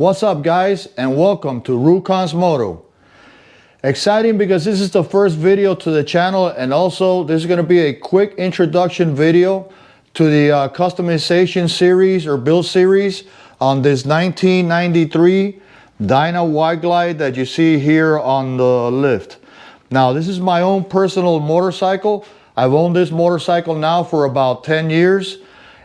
What's up guys, and welcome to Rucon's Moto. Exciting because this is the first video to the channel, and also this is going to be a quick introduction video to the customization series or build series on this 1993 Dyna Wide Glide that you see here on the lift. Now this is my own personal motorcycle. I've owned this motorcycle now for about 10 years,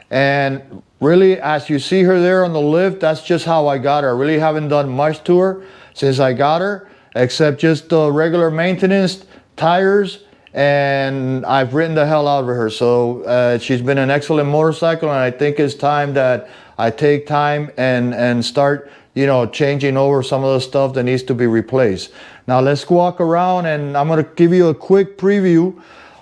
and really, as you see her there on the lift, that's just how I got her. I really haven't done much to her since I got her, except just regular maintenance, tires, and I've ridden the hell out of her. So she's been an excellent motorcycle, and I think it's time that I take time and start, changing over some of the stuff that needs to be replaced. Now let's walk around, and I'm going to give you a quick preview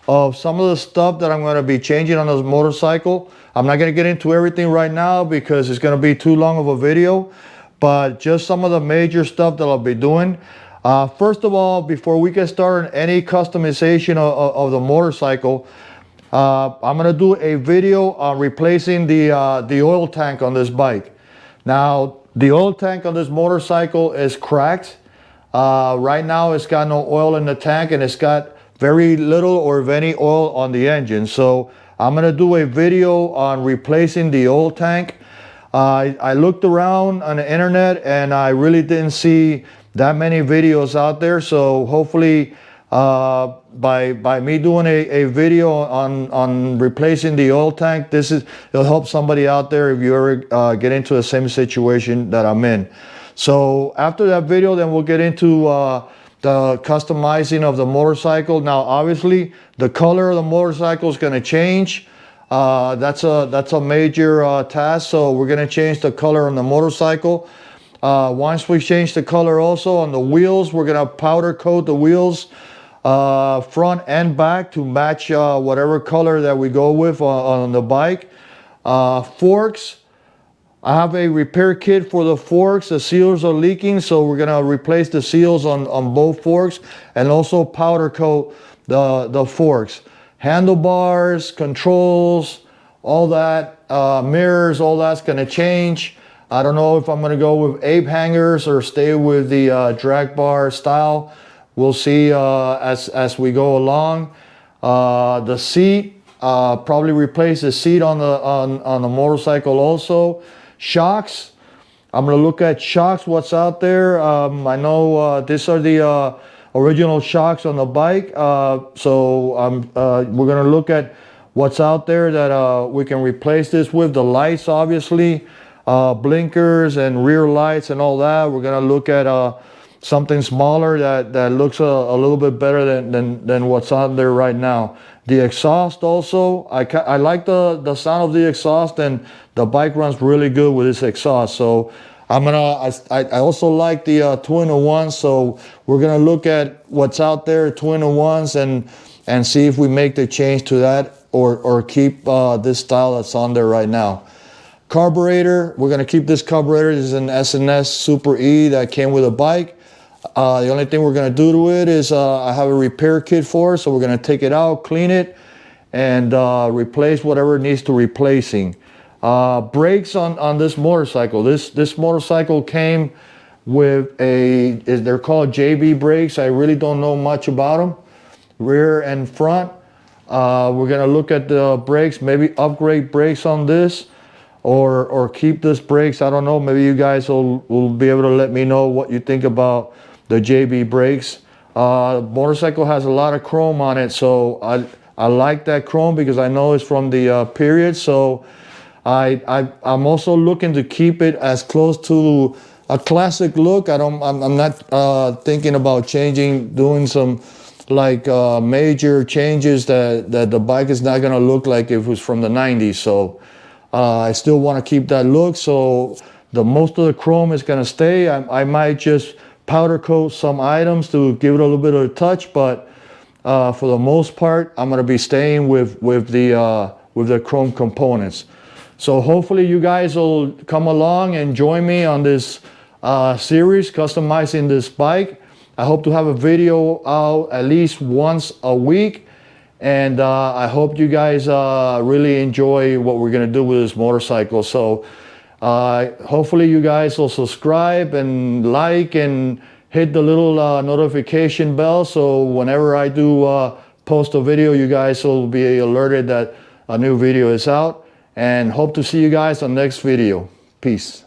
of some of the stuff that I'm going to be changing on this motorcycle. I'm not going to get into everything right now because it's going to be too long of a video, but just some of the major stuff that I'll be doing. First of all, before we get started any customization of the motorcycle, I'm going to do a video on replacing the oil tank on this bike. Now, the oil tank on this motorcycle is cracked. Right now it's got no oil in the tank, and it's got very little or if any oil on the engine. So I'm going to do a video on replacing the oil tank. I looked around on the internet and I really didn't see that many videos out there. So hopefully by me doing a video on replacing the oil tank, it'll help somebody out there if you ever get into the same situation that I'm in. So after that video, then we'll get into the customizing of the motorcycle. Now obviously the color of the motorcycle is going to change. That's a major task, so we're going to change the color on the motorcycle. Once we change the color also on the wheels, we're going to powder coat the wheels front and back to match whatever color that we go with on the bike. Forks, I have a repair kit for the forks. The seals are leaking, so we're going to replace the seals on both forks and also powder coat the forks. Handlebars, controls, all that, mirrors, all that's going to change. I don't know if I'm going to go with ape hangers or stay with the drag bar style. We'll see as we go along. The seat, probably replace the seat on the motorcycle also. Shocks, I'm going to look at shocks, what's out there. I know these are the original shocks on the bike, so we're going to look at what's out there that we can replace this with. The lights, obviously, blinkers and rear lights and all that. We're going to look at something smaller that looks a little bit better than what's on there right now. The exhaust also, I like the sound of the exhaust, and the bike runs really good with this exhaust. So I also like the 2-in-1, so we're gonna look at what's out there, 2-in-1s, and see if we make the change to that or keep this style that's on there right now. Carburetor, we're gonna keep this carburetor. This is an S&S Super E that came with a bike. The only thing we're going to do to it is I have a repair kit for it, so we're going to take it out, clean it, and replace whatever it needs to replacing. Brakes on this motorcycle. This motorcycle came with they're called JB brakes. I really don't know much about them. Rear and front. We're going to look at the brakes, maybe upgrade brakes on this, or keep this brakes. I don't know. Maybe you guys will be able to let me know what you think about the JB brakes. Motorcycle has a lot of chrome on it, so I like that chrome because I know it's from the period. So I'm also looking to keep it as close to a classic look. I'm not thinking about doing some like major changes that the bike is not gonna look like if it was from the 90s. So I still want to keep that look. So most of the chrome is gonna stay. I might just powder coat some items to give it a little bit of a touch, but for the most part, I'm going to be staying with the chrome components. So hopefully you guys will come along and join me on this series customizing this bike. I hope to have a video out at least once a week, and I hope you guys really enjoy what we're going to do with this motorcycle. So Hopefully you guys will subscribe and like and hit the little notification bell, so whenever I do post a video, you guys will be alerted that a new video is out. And hope to see you guys on the next video. Peace.